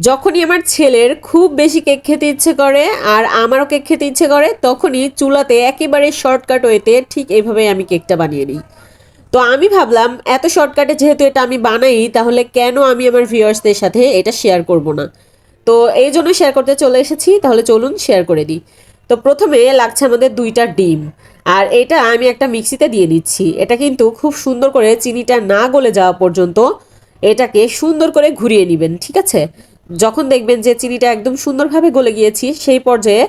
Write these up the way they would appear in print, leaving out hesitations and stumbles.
যখনই আমার ছেলের খুব বেশি কেক খেতে ইচ্ছে করে আর আমারও কেক খেতে ইচ্ছে করে, তখনই চুলাতে একেবারে শর্টকাট ওয়েতে ঠিক এইভাবে আমি কেকটা বানিয়ে নিই। তো আমি ভাবলাম এত শর্টকাটে যেহেতু এটা আমি বানাই, তাহলে কেন আমি আমার ভিউয়ার্সদের সাথে এটা শেয়ার করব না। তো এই জন্য শেয়ার করতে চলে এসেছি, তাহলে চলুন শেয়ার করে দিই। তো প্রথমে লাগছে আমাদের 2টা ডিম, আর এটা আমি একটা মিক্সিতে দিয়ে দিচ্ছি। এটা কিন্তু খুব সুন্দর করে চিনিটা না গলে যাওয়া পর্যন্ত এটাকে সুন্দর করে ঘুরিয়ে নেবেন, ঠিক আছে? যখন দেখবেন যে চিনিটা একদম সুন্দরভাবে গলে গিয়েছি, সেই পর্যায়ে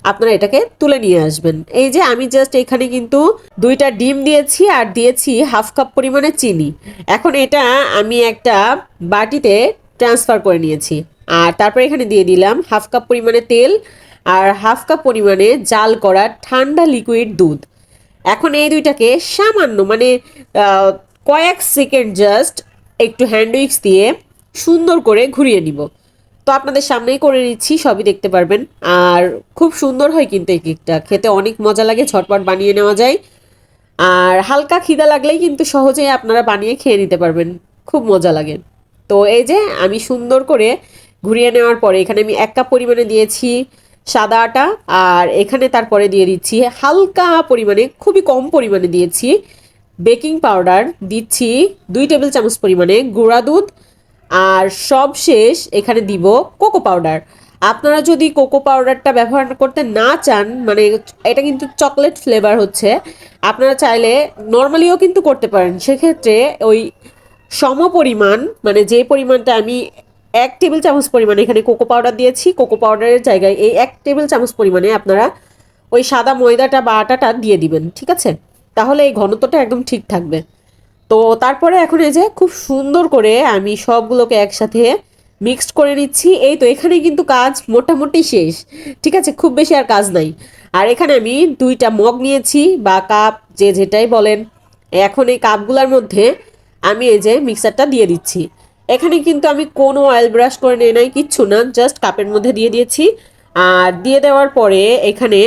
আপনারা এটাকে তুলে নিয়ে আসবেন। এই যে আমি জাস্ট এখানে কিন্তু 2টা ডিম দিয়েছি আর দিয়েছি হাফ কাপ পরিমাণে চিনি। এখন এটা আমি একটা বাটিতে ট্রান্সফার করে নিয়েছি। আর তারপর এখানে দিয়ে দিলাম হাফ কাপ পরিমাণে তেল আর হাফ কাপ পরিমাণে জাল করা ঠান্ডা লিকুইড দুধ। এখন এই দুইটাকে সামান্য মানে কয়েক সেকেন্ড জাস্ট একটু হ্যান্ড উইক্স দিয়ে সুন্দর করে ঘুরিয়ে নিব। তো আপনাদের সামনেই করে নিচ্ছি, সবই দেখতে পারবেন। আর খুব সুন্দর হয় কিন্তু এই কেকটা, খেতে অনেক মজা লাগে, ঝটপট বানিয়ে নেওয়া যায়। আর হালকা খিদা লাগলেই কিন্তু সহজেই আপনারা বানিয়ে খেয়ে নিতে পারবেন, খুব মজা লাগে। তো এই যে আমি সুন্দর করে ঘুরিয়ে নেওয়ার পরে এখানে আমি 1 কাপ পরিমাণে দিয়েছি সাদা আটা, আর এখানে তারপরে দিয়ে দিচ্ছি হালকা পরিমাণে, খুবই কম পরিমাণে দিয়েছি বেকিং পাউডার, দিচ্ছি 2 টেবিল চামচ পরিমাণে গুঁড়া দুধ, আর সব শেষ এখানে দিব কোকো পাউডার। আপনারা যদি কোকো পাউডারটা ব্যবহার করতে না চান, মানে এটা কিন্তু চকলেট ফ্লেভার হচ্ছে, আপনারা চাইলে নর্মালিও কিন্তু করতে পারেন। সেক্ষেত্রে ওই সম পরিমাণ, মানে যে পরিমাণটা আমি 1 টেবিল চামচ পরিমাণে এখানে কোকো পাউডার দিয়েছি, কোকো পাউডারের জায়গায় এই 1 টেবিল চামচ পরিমাণে আপনারা ওই সাদা ময়দাটা বা আটাটা দিয়ে দিবেন, ঠিক আছে? তাহলে এই ঘনত্বটা একদম ঠিক থাকবে। তো তারপরে এখন এই যে খুব সুন্দর করে আমি সবগুলোকে একসাথে মিক্সড করে নিচ্ছি। এই তো এখানে কিন্তু কাজ মোটামুটি শেষ, ঠিক আছে? খুব বেশি আর কাজ নাই। আর এখানে আমি 2টা মগ নিয়েছি বা কাপ, যে যেটাই বলেন। এখন এই কাপগুলোর মধ্যে আমি এই যে মিক্সারটা দিয়ে দিচ্ছি। এখানে কিন্তু আমি কোনো অয়েল ব্রাশ করে নিয়ে নাই, কিচ্ছু না, জাস্ট কাপের মধ্যে দিয়ে দিয়েছি। আর দিয়ে দেওয়ার পরে এখানে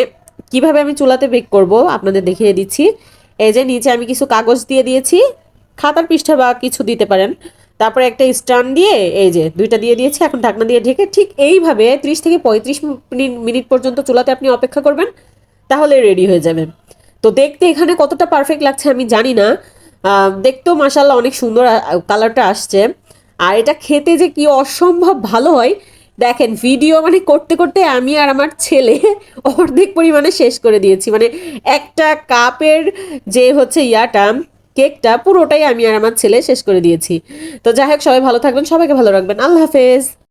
কিভাবে আমি চুলাতে বেক করব আপনাদের দেখিয়ে দিচ্ছি। এই যে নিচে আমি কিছু কাগজ দিয়ে দিয়েছি, খাতার পৃষ্ঠা বা কিছু দিতে পারেন। তারপরে একটা স্ট্যান্ড দিয়ে এই যে 2টা দিয়ে দিয়েছি। এখন ঢাকনা দিয়ে ঢেকে ঠিক এইভাবে 30 থেকে 35 মিনিট পর্যন্ত চুলাতে আপনি অপেক্ষা করবেন, তাহলে রেডি হয়ে যাবে। তো দেখতে এখানে কতটা পারফেক্ট লাগছে আমি জানি না, দেখতেও মাশাআল্লাহ অনেক সুন্দর কালারটা আসছে। আর এটা খেতে যে কি অসম্ভব ভালো হয়, দেখেন ভিডিও মানে করতে করতে আমি আর আমার ছেলে অর্ধেক পরিমাণে শেষ করে দিয়েছি। মানে একটা কাপের যে হচ্ছে ইয়াটা, কেকটা পুরোটাই আমি আর আমার ছেলে শেষ করে দিয়েছি। তো যাই হোক, সবাই ভালো থাকবেন, সবাইকে ভালো রাখবেন। আল্লাহ হাফেজ।